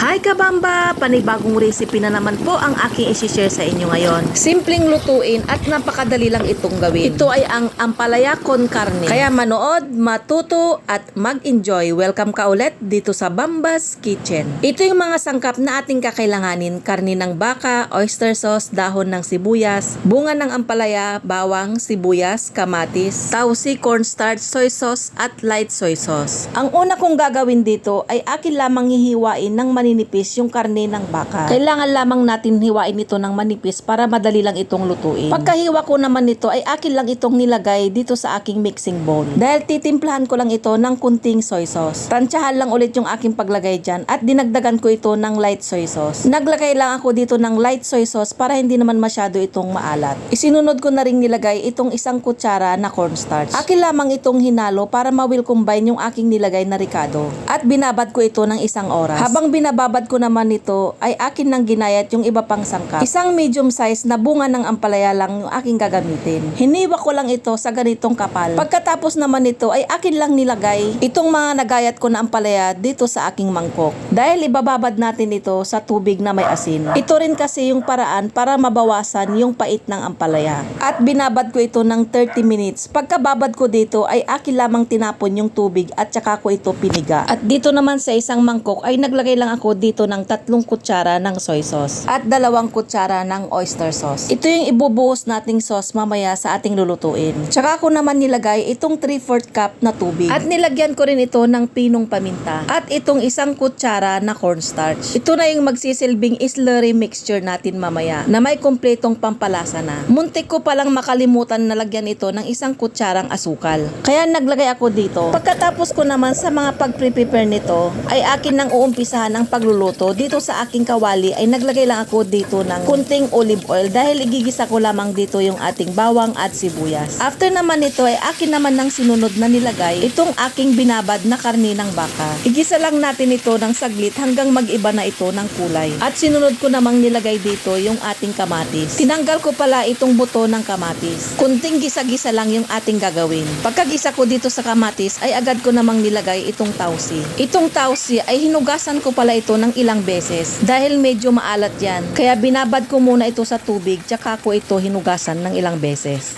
Hi kabamba! Panibagong recipe na naman po ang aking isi-share sa inyo ngayon. Simpleng lutuin at napakadali lang itong gawin. Ito ay ang ampalaya con carne. Kaya manood, matuto at mag-enjoy. Welcome ka ulit dito sa Bamba's Kitchen. Ito yung mga sangkap na ating kakailanganin. Karne ng baka, oyster sauce, dahon ng sibuyas, bunga ng ampalaya, bawang, sibuyas, kamatis, tausi, cornstarch, soy sauce at light soy sauce. Ang una kong gagawin dito ay akin lamang hihiwain ng maninipis yung karne ng baka. Kailangan lamang natin hiwain ito ng manipis para madali lang itong lutuin. Pagkahiwa ko naman nito ay akin lang itong nilagay dito sa aking mixing bowl. Dahil titimplahan ko lang ito ng kunting soy sauce. Tansyahan lang ulit yung aking paglagay dyan at dinagdagan ko ito ng light soy sauce. Naglagay lang ako dito ng light soy sauce para hindi naman masyado itong maalat. Isinunod ko na rin nilagay itong isang kutsara na cornstarch. Akin lamang itong hinalo para ma-will combine yung aking nilagay na ricado. At binabad ko ito ng isang oras. Habang binababad ko naman nito ay akin nang ginayat yung iba pang sangkap. Isang medium size na bunga ng ampalaya lang yung aking gagamitin. Hiniwa ko lang ito sa ganitong kapal. Pagkatapos naman nito ay akin lang nilagay itong mga nagayat ko na ampalaya dito sa aking mangkok. Dahil ibababad natin ito sa tubig na may asin. Ito rin kasi yung paraan para mabawasan yung pait ng ampalaya. At binabad ko ito ng 30 minutes. Pagkababad ko dito ay akin lamang tinapon yung tubig at saka ko ito piniga. At dito naman sa isang mangkok ay naglagay lang ako dito ng 3 kutsara ng soy sauce at 2 kutsara ng oyster sauce. Ito yung ibubuhos nating sauce mamaya sa ating lulutuin. Tsaka ko naman nilagay itong 3/4 cup na tubig at nilagyan ko rin ito ng pinong paminta at itong 1 kutsara na cornstarch. Ito na yung magsisilbing slurry mixture natin mamaya na may kumpletong pampalasa na. Muntik ko palang makalimutan na lagyan ito ng 1 kutsarang asukal. Kaya naglagay ako dito. Pagkatapos ko naman sa mga pag-prepare nito ay akin nang uumpisahan ang pagluluto. Dito sa aking kawali ay naglagay lang ako dito ng kunting olive oil dahil igigisa ko lamang dito yung ating bawang at sibuyas. After naman nito ay akin naman nang sinunod na nilagay itong aking binabad na karne ng baka. Igisa lang natin ito ng saglit hanggang mag-iba na ito ng kulay. At sinunod ko namang nilagay dito yung ating kamatis. Tinanggal ko pala itong buto ng kamatis. Kunting gisa-gisa lang yung ating gagawin. Pagkagisa ko dito sa kamatis ay agad ko namang nilagay itong tausi. Itong tausi ay hinugasan ko pala ito ng ilang beses dahil medyo maalat yan. Kaya binabad ko muna ito sa tubig tsaka ko ito hinugasan ng ilang beses.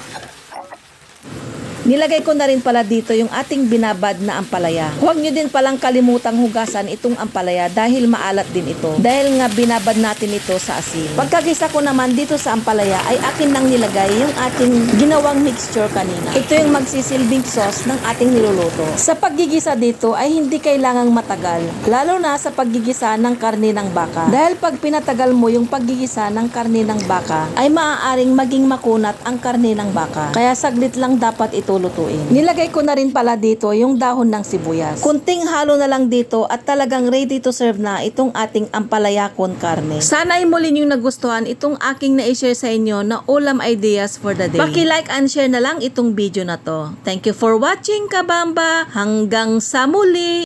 Nilagay ko na rin pala dito yung ating binabad na ampalaya. Huwag nyo din palang kalimutang hugasan itong ampalaya dahil maalat din ito. Dahil nga binabad natin ito sa asin. Pagkagisa ko naman dito sa ampalaya ay akin nang nilagay yung ating ginawang mixture kanina. Ito yung magsisilbing sauce ng ating niluluto. Sa paggigisa dito ay hindi kailangang matagal. Lalo na sa paggigisa ng karne ng baka. Dahil pag pinatagal mo yung paggigisa ng karne ng baka ay maaaring maging makunat ang karne ng baka. Kaya saglit lang dapat ito lutuin. Nilagay ko na rin pala dito yung dahon ng sibuyas. Kunting halo na lang dito at talagang ready to serve na itong ating ampalaya con carne. Sana ay muli niyong nagustuhan itong aking na-share sa inyo na ulam ideas for the day. Paki-like and share na lang itong video na to. Thank you for watching kabamba. Hanggang sa muli!